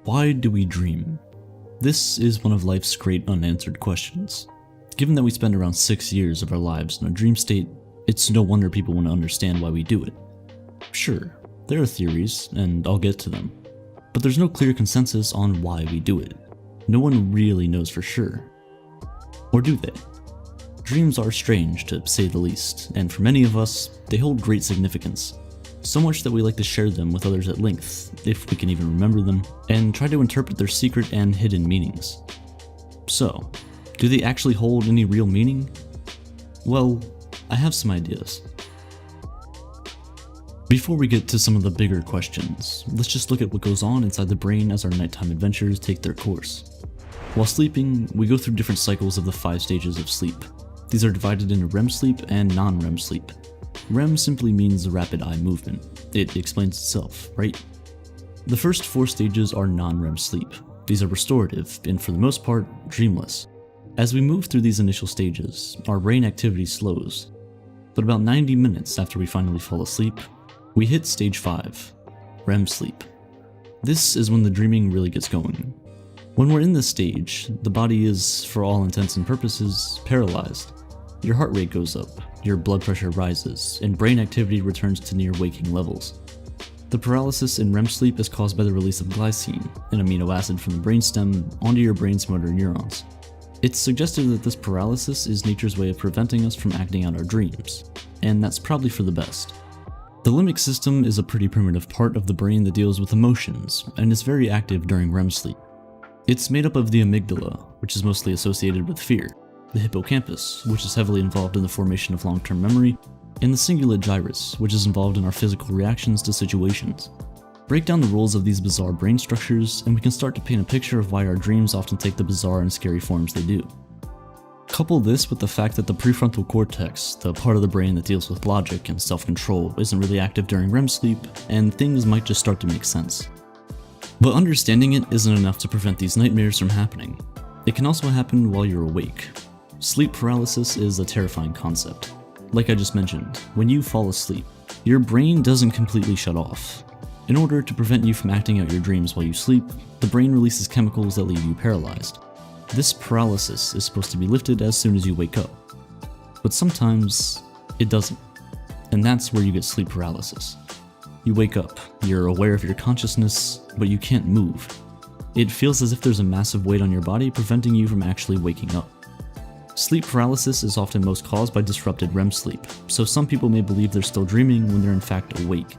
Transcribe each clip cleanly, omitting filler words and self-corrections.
Why do we dream? This is one of life's great unanswered questions. Given that we spend around 6 years of our lives in a dream state, it's no wonder people want to understand why we do it. Sure, there are theories, and I'll get to them, but there's no clear consensus on why we do it. No one really knows for sure. Or do they? Dreams are strange, to say the least, and for many of us, they hold great significance. So much that we like to share them with others at length, if we can even remember them, and try to interpret their secret and hidden meanings. So, do they actually hold any real meaning? Well, I have some ideas. Before we get to some of the bigger questions, let's just look at what goes on inside the brain as our nighttime adventures take their course. While sleeping, we go through different cycles of the 5 stages of sleep. These are divided into REM sleep and non-REM sleep. REM simply means rapid eye movement. It explains itself, right? The first 4 stages are non-REM sleep. These are restorative and, for the most part, dreamless. As we move through these initial stages, our brain activity slows. But about 90 minutes after we finally fall asleep, we hit stage 5, REM sleep. This is when the dreaming really gets going. When we're in this stage, the body is, for all intents and purposes, paralyzed. Your heart rate goes up, your blood pressure rises, and brain activity returns to near waking levels. The paralysis in REM sleep is caused by the release of glycine, an amino acid from the brainstem, onto your brain's motor neurons. It's suggested that this paralysis is nature's way of preventing us from acting out our dreams, and that's probably for the best. The limbic system is a pretty primitive part of the brain that deals with emotions, and is very active during REM sleep. It's made up of the amygdala, which is mostly associated with fear, the hippocampus, which is heavily involved in the formation of long-term memory, and the cingulate gyrus, which is involved in our physical reactions to situations. Break down the roles of these bizarre brain structures, and we can start to paint a picture of why our dreams often take the bizarre and scary forms they do. Couple this with the fact that the prefrontal cortex, the part of the brain that deals with logic and self-control, isn't really active during REM sleep, and things might just start to make sense. But understanding it isn't enough to prevent these nightmares from happening. It can also happen while you're awake. Sleep paralysis is a terrifying concept. Like I just mentioned, when you fall asleep, your brain doesn't completely shut off. In order to prevent you from acting out your dreams while you sleep, the brain releases chemicals that leave you paralyzed. This paralysis is supposed to be lifted as soon as you wake up. But sometimes, it doesn't. And that's where you get sleep paralysis. You wake up, you're aware of your consciousness, but you can't move. It feels as if there's a massive weight on your body preventing you from actually waking up. Sleep paralysis is often most caused by disrupted REM sleep, so some people may believe they're still dreaming when they're in fact awake.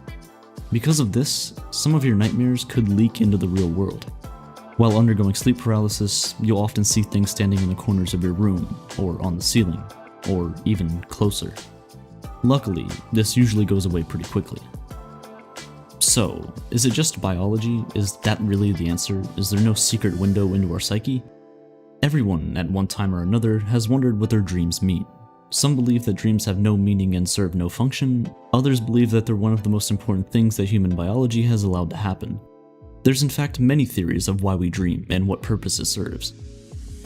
Because of this, some of your nightmares could leak into the real world. While undergoing sleep paralysis, you'll often see things standing in the corners of your room, or on the ceiling, or even closer. Luckily, this usually goes away pretty quickly. So, is it just biology? Is that really the answer? Is there no secret window into our psyche? Everyone, at one time or another, has wondered what their dreams mean. Some believe that dreams have no meaning and serve no function. Others believe that they're one of the most important things that human biology has allowed to happen. There's in fact many theories of why we dream and what purpose it serves.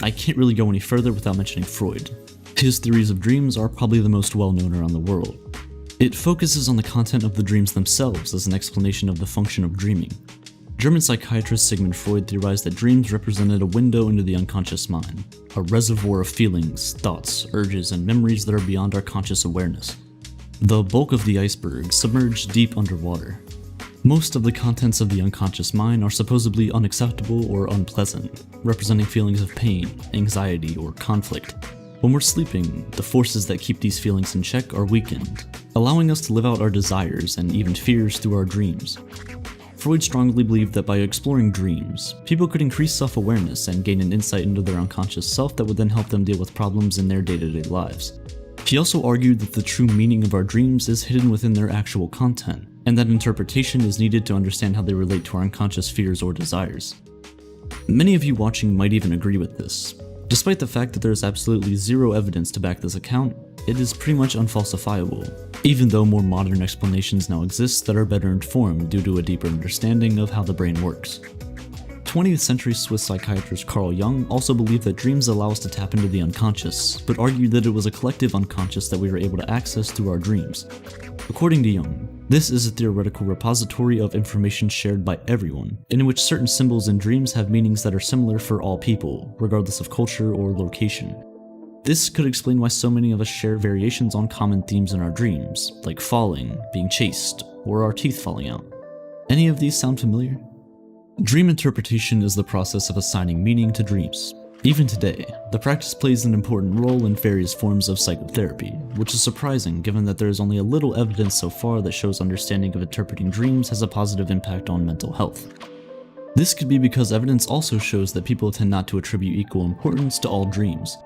I can't really go any further without mentioning Freud. His theories of dreams are probably the most well-known around the world. It focuses on the content of the dreams themselves as an explanation of the function of dreaming. German psychiatrist Sigmund Freud theorized that dreams represented a window into the unconscious mind, a reservoir of feelings, thoughts, urges, and memories that are beyond our conscious awareness. The bulk of the iceberg submerged deep underwater. Most of the contents of the unconscious mind are supposedly unacceptable or unpleasant, representing feelings of pain, anxiety, or conflict. When we're sleeping, the forces that keep these feelings in check are weakened, allowing us to live out our desires and even fears through our dreams. Freud strongly believed that by exploring dreams, people could increase self-awareness and gain an insight into their unconscious self that would then help them deal with problems in their day-to-day lives. He also argued that the true meaning of our dreams is hidden within their actual content, and that interpretation is needed to understand how they relate to our unconscious fears or desires. Many of you watching might even agree with this. Despite the fact that there is absolutely zero evidence to back this account, it is pretty much unfalsifiable, even though more modern explanations now exist that are better informed due to a deeper understanding of how the brain works. 20th century Swiss psychiatrist Carl Jung also believed that dreams allow us to tap into the unconscious, but argued that it was a collective unconscious that we were able to access through our dreams. According to Jung, This is a theoretical repository of information shared by everyone, in which certain symbols in dreams have meanings that are similar for all people, regardless of culture or location. This could explain why so many of us share variations on common themes in our dreams, like falling, being chased, or our teeth falling out. Any of these sound familiar? Dream interpretation is the process of assigning meaning to dreams. Even today, the practice plays an important role in various forms of psychotherapy, which is surprising given that there is only a little evidence so far that shows understanding of interpreting dreams has a positive impact on mental health. This could be because evidence also shows that people tend not to attribute equal importance to all dreams.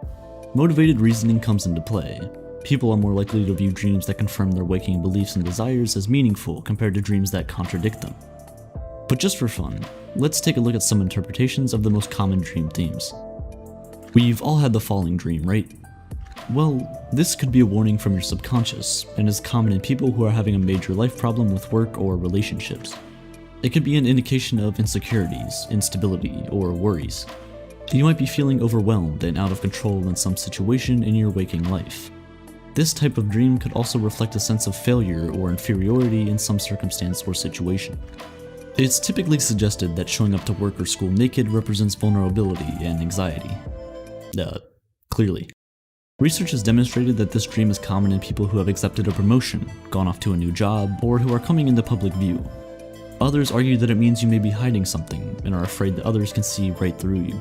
Motivated reasoning comes into play. People are more likely to view dreams that confirm their waking beliefs and desires as meaningful compared to dreams that contradict them. But just for fun, let's take a look at some interpretations of the most common dream themes. We've all had the falling dream, right? Well, this could be a warning from your subconscious, and is common in people who are having a major life problem with work or relationships. It could be an indication of insecurities, instability, or worries. You might be feeling overwhelmed and out of control in some situation in your waking life. This type of dream could also reflect a sense of failure or inferiority in some circumstance or situation. It's typically suggested that showing up to work or school naked represents vulnerability and anxiety. Clearly. Research has demonstrated that this dream is common in people who have accepted a promotion, gone off to a new job, or who are coming into public view. Others argue that it means you may be hiding something and are afraid that others can see right through you.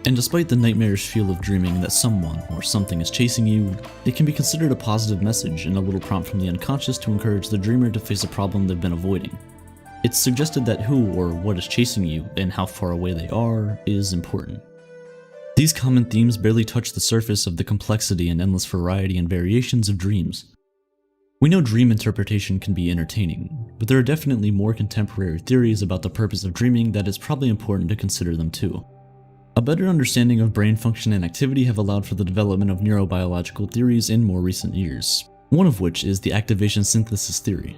And despite the nightmarish feel of dreaming that someone or something is chasing you, it can be considered a positive message and a little prompt from the unconscious to encourage the dreamer to face a problem they've been avoiding. It's suggested that who or what is chasing you and how far away they are is important. These common themes barely touch the surface of the complexity and endless variety and variations of dreams. We know dream interpretation can be entertaining, but there are definitely more contemporary theories about the purpose of dreaming that it's probably important to consider them too. A better understanding of brain function and activity have allowed for the development of neurobiological theories in more recent years, one of which is the activation synthesis theory.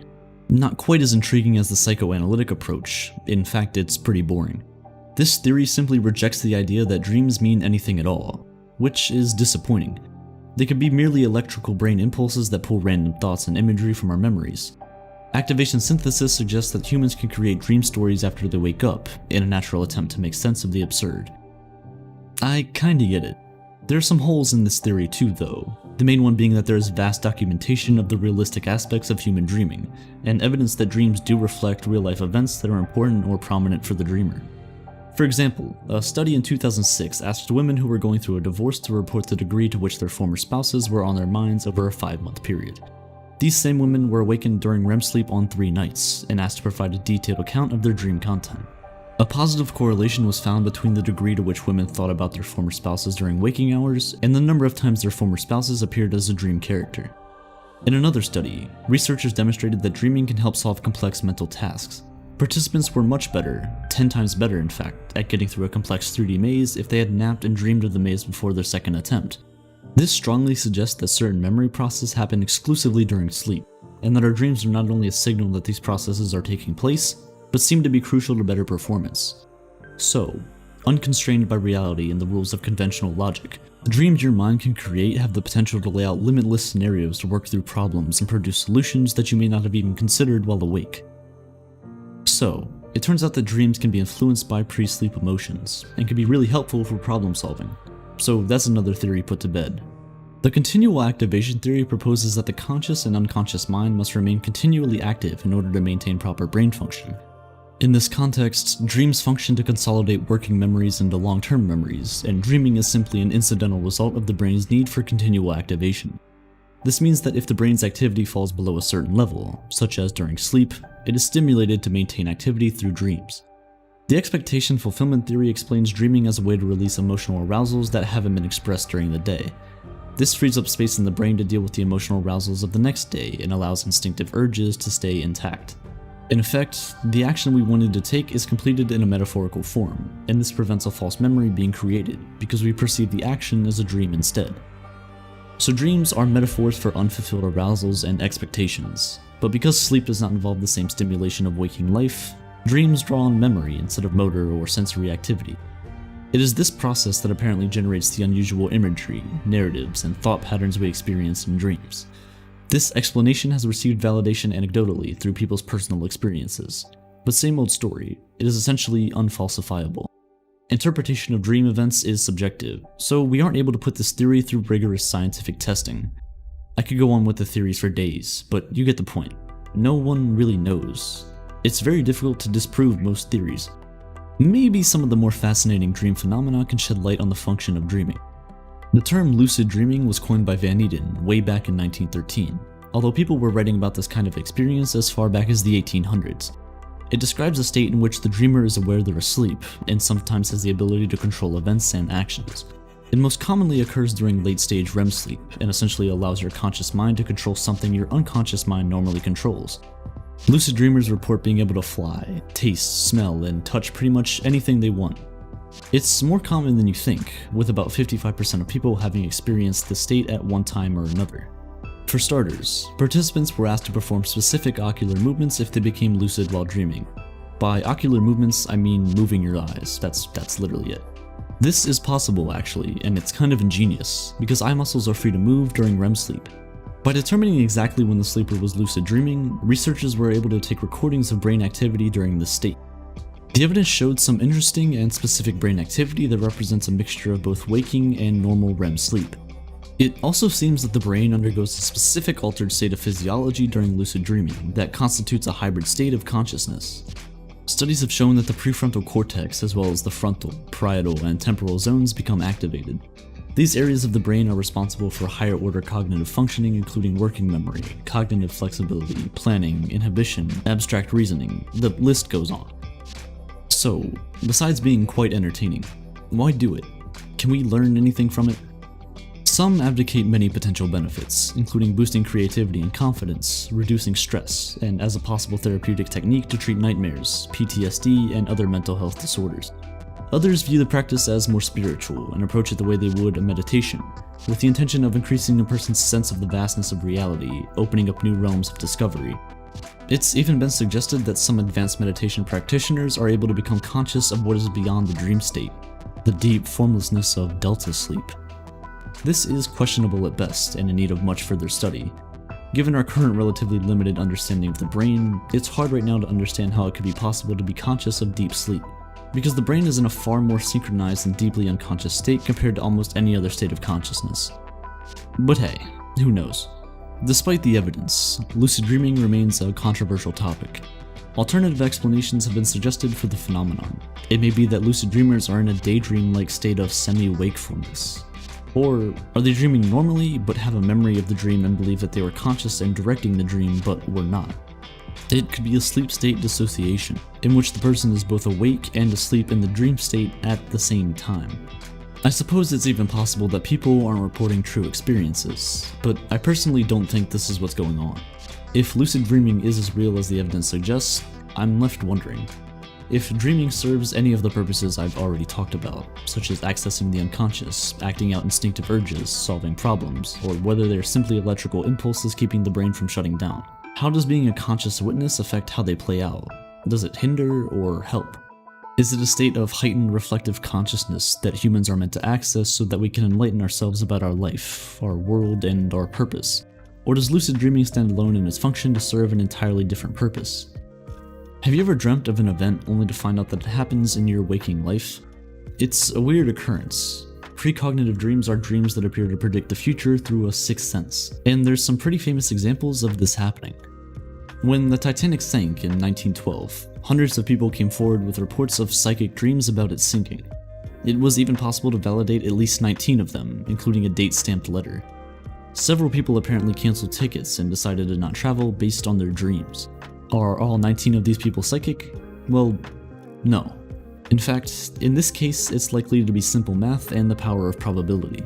Not quite as intriguing as the psychoanalytic approach, in fact it's pretty boring. This theory simply rejects the idea that dreams mean anything at all, which is disappointing. They could be merely electrical brain impulses that pull random thoughts and imagery from our memories. Activation synthesis suggests that humans can create dream stories after they wake up, in a natural attempt to make sense of the absurd. I kinda get it. There are some holes in this theory too though, the main one being that there is vast documentation of the realistic aspects of human dreaming, and evidence that dreams do reflect real-life events that are important or prominent for the dreamer. For example, a study in 2006 asked women who were going through a divorce to report the degree to which their former spouses were on their minds over a 5-month period. These same women were awakened during REM sleep on 3 nights, and asked to provide a detailed account of their dream content. A positive correlation was found between the degree to which women thought about their former spouses during waking hours, and the number of times their former spouses appeared as a dream character. In another study, researchers demonstrated that dreaming can help solve complex mental tasks. Participants were much better, 10 times better in fact, at getting through a complex 3D maze if they had napped and dreamed of the maze before their second attempt. This strongly suggests that certain memory processes happen exclusively during sleep, and that our dreams are not only a signal that these processes are taking place, but seem to be crucial to better performance. So, unconstrained by reality and the rules of conventional logic, the dreams your mind can create have the potential to lay out limitless scenarios to work through problems and produce solutions that you may not have even considered while awake. So, it turns out that dreams can be influenced by pre-sleep emotions, and can be really helpful for problem solving. So that's another theory put to bed. The continual activation theory proposes that the conscious and unconscious mind must remain continually active in order to maintain proper brain function. In this context, dreams function to consolidate working memories into long-term memories, and dreaming is simply an incidental result of the brain's need for continual activation. This means that if the brain's activity falls below a certain level, such as during sleep, it is stimulated to maintain activity through dreams. The expectation fulfillment theory explains dreaming as a way to release emotional arousals that haven't been expressed during the day. This frees up space in the brain to deal with the emotional arousals of the next day and allows instinctive urges to stay intact. In effect, the action we wanted to take is completed in a metaphorical form, and this prevents a false memory being created because we perceive the action as a dream instead. So dreams are metaphors for unfulfilled arousals and expectations, but because sleep does not involve the same stimulation of waking life, dreams draw on memory instead of motor or sensory activity. It is this process that apparently generates the unusual imagery, narratives, and thought patterns we experience in dreams. This explanation has received validation anecdotally through people's personal experiences, but same old story, it is essentially unfalsifiable. Interpretation of dream events is subjective, so we aren't able to put this theory through rigorous scientific testing. I could go on with the theories for days, but you get the point. No one really knows. It's very difficult to disprove most theories. Maybe some of the more fascinating dream phenomena can shed light on the function of dreaming. The term lucid dreaming was coined by Van Eeden way back in 1913, although people were writing about this kind of experience as far back as the 1800s. It describes a state in which the dreamer is aware they're asleep, and sometimes has the ability to control events and actions. It most commonly occurs during late-stage REM sleep, and essentially allows your conscious mind to control something your unconscious mind normally controls. Lucid dreamers report being able to fly, taste, smell, and touch pretty much anything they want. It's more common than you think, with about 55% of people having experienced the state at one time or another. For starters, participants were asked to perform specific ocular movements if they became lucid while dreaming. By ocular movements, I mean moving your eyes, that's literally it. This is possible actually, and it's kind of ingenious, because eye muscles are free to move during REM sleep. By determining exactly when the sleeper was lucid dreaming, researchers were able to take recordings of brain activity during this state. The evidence showed some interesting and specific brain activity that represents a mixture of both waking and normal REM sleep. It also seems that the brain undergoes a specific altered state of physiology during lucid dreaming that constitutes a hybrid state of consciousness. Studies have shown that the prefrontal cortex, as well as the frontal, parietal, and temporal zones become activated. These areas of the brain are responsible for higher order cognitive functioning, including working memory, cognitive flexibility, planning, inhibition, abstract reasoning, the list goes on. So, besides being quite entertaining, why do it? Can we learn anything from it? Some advocate many potential benefits, including boosting creativity and confidence, reducing stress, and as a possible therapeutic technique to treat nightmares, PTSD, and other mental health disorders. Others view the practice as more spiritual and approach it the way they would a meditation, with the intention of increasing a person's sense of the vastness of reality, opening up new realms of discovery. It's even been suggested that some advanced meditation practitioners are able to become conscious of what is beyond the dream state, the deep formlessness of delta sleep. This is questionable at best and in need of much further study. Given our current relatively limited understanding of the brain, it's hard right now to understand how it could be possible to be conscious of deep sleep, because the brain is in a far more synchronized and deeply unconscious state compared to almost any other state of consciousness. But hey, who knows? Despite the evidence, lucid dreaming remains a controversial topic. Alternative explanations have been suggested for the phenomenon. It may be that lucid dreamers are in a daydream-like state of semi-wakefulness. Or are they dreaming normally but have a memory of the dream and believe that they were conscious and directing the dream but were not? It could be a sleep state dissociation, in which the person is both awake and asleep in the dream state at the same time. I suppose it's even possible that people aren't reporting true experiences, but I personally don't think this is what's going on. If lucid dreaming is as real as the evidence suggests, I'm left wondering. If dreaming serves any of the purposes I've already talked about, such as accessing the unconscious, acting out instinctive urges, solving problems, or whether they're simply electrical impulses keeping the brain from shutting down, how does being a conscious witness affect how they play out? Does it hinder or help? Is it a state of heightened reflective consciousness that humans are meant to access so that we can enlighten ourselves about our life, our world, and our purpose? Or does lucid dreaming stand alone in its function to serve an entirely different purpose? Have you ever dreamt of an event only to find out that it happens in your waking life? It's a weird occurrence. Precognitive dreams are dreams that appear to predict the future through a sixth sense, and there's some pretty famous examples of this happening. When the Titanic sank in 1912, hundreds of people came forward with reports of psychic dreams about it sinking. It was even possible to validate at least 19 of them, including a date-stamped letter. Several people apparently canceled tickets and decided to not travel based on their dreams. Are all 19 of these people psychic? Well, no. In fact, in this case, it's likely to be simple math and the power of probability.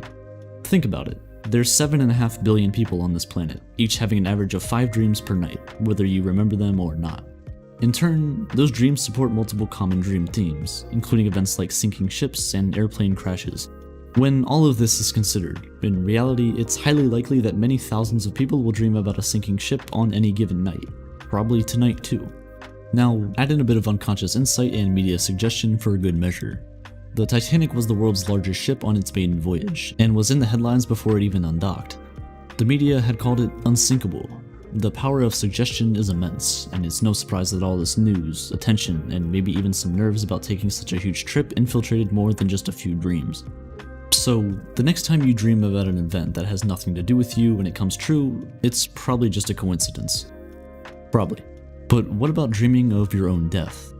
Think about it. There's 7.5 billion people on this planet, each having an average of 5 dreams per night, whether you remember them or not. In turn, those dreams support multiple common dream themes, including events like sinking ships and airplane crashes. When all of this is considered, in reality, it's highly likely that many thousands of people will dream about a sinking ship on any given night. Probably tonight too. Now, add in a bit of unconscious insight and media suggestion for a good measure. The Titanic was the world's largest ship on its maiden voyage, and was in the headlines before it even undocked. The media had called it unsinkable. The power of suggestion is immense, and it's no surprise that all this news, attention, and maybe even some nerves about taking such a huge trip infiltrated more than just a few dreams. So, the next time you dream about an event that has nothing to do with you and it comes true, it's probably just a coincidence. Probably. But what about dreaming of your own death?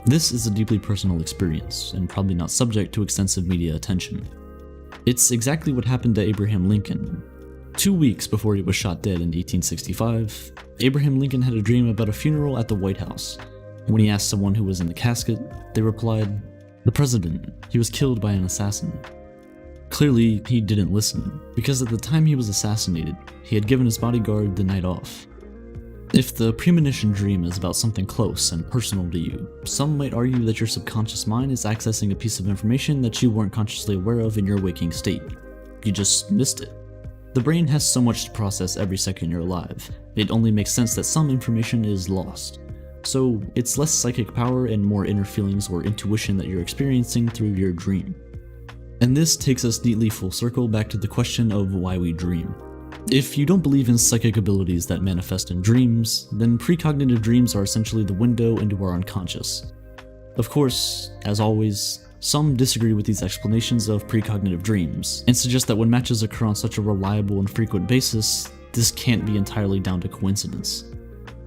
This is a deeply personal experience, and probably not subject to extensive media attention. It's exactly what happened to Abraham Lincoln. 2 weeks before he was shot dead in 1865, Abraham Lincoln had a dream about a funeral at the White House. When he asked someone who was in the casket, they replied, "The president, he was killed by an assassin." Clearly, he didn't listen, because at the time he was assassinated, he had given his bodyguard the night off. If the premonition dream is about something close and personal to you, some might argue that your subconscious mind is accessing a piece of information that you weren't consciously aware of in your waking state. You just missed it. The brain has so much to process every second you're alive, it only makes sense that some information is lost. So it's less psychic power and more inner feelings or intuition that you're experiencing through your dream. And this takes us neatly full circle back to the question of why we dream. If you don't believe in psychic abilities that manifest in dreams, then precognitive dreams are essentially the window into our unconscious. Of course, as always, some disagree with these explanations of precognitive dreams, and suggest that when matches occur on such a reliable and frequent basis, this can't be entirely down to coincidence.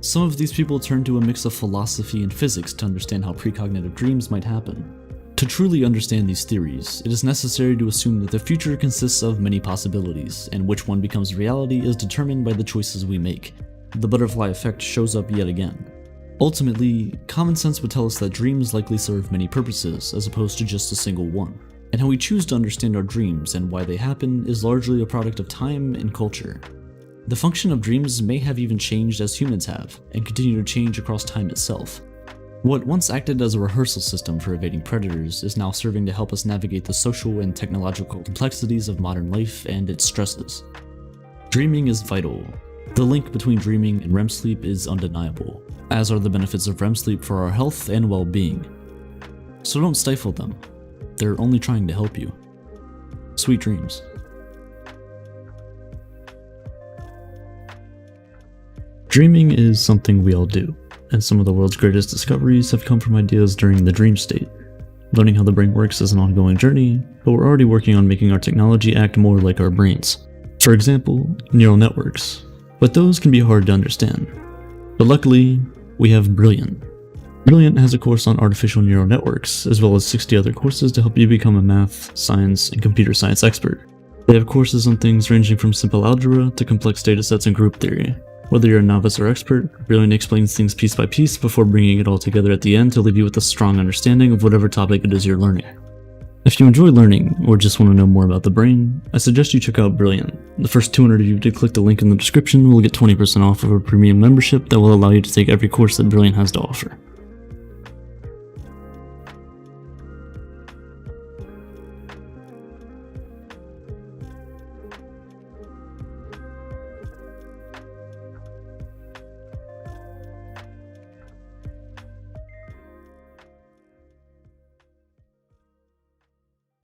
Some of these people turn to a mix of philosophy and physics to understand how precognitive dreams might happen. To truly understand these theories, it is necessary to assume that the future consists of many possibilities, and which one becomes reality is determined by the choices we make. The butterfly effect shows up yet again. Ultimately, common sense would tell us that dreams likely serve many purposes as opposed to just a single one, and how we choose to understand our dreams and why they happen is largely a product of time and culture. The function of dreams may have even changed as humans have, and continue to change across time itself. What once acted as a rehearsal system for evading predators is now serving to help us navigate the social and technological complexities of modern life and its stresses. Dreaming is vital. The link between dreaming and REM sleep is undeniable, as are the benefits of REM sleep for our health and well-being. So don't stifle them. They're only trying to help you. Sweet dreams. Dreaming is something we all do, and some of the world's greatest discoveries have come from ideas during the dream state. Learning how the brain works is an ongoing journey, but we're already working on making our technology act more like our brains. For example, neural networks. But those can be hard to understand. But luckily, we have Brilliant. Brilliant has a course on artificial neural networks, as well as 60 other courses to help you become a math, science, and computer science expert. They have courses on things ranging from simple algebra to complex datasets and group theory. Whether you're a novice or expert, Brilliant explains things piece by piece before bringing it all together at the end to leave you with a strong understanding of whatever topic it is you're learning. If you enjoy learning, or just want to know more about the brain, I suggest you check out Brilliant. The first 200 of you to click the link in the description will get 20% off of a premium membership that will allow you to take every course that Brilliant has to offer.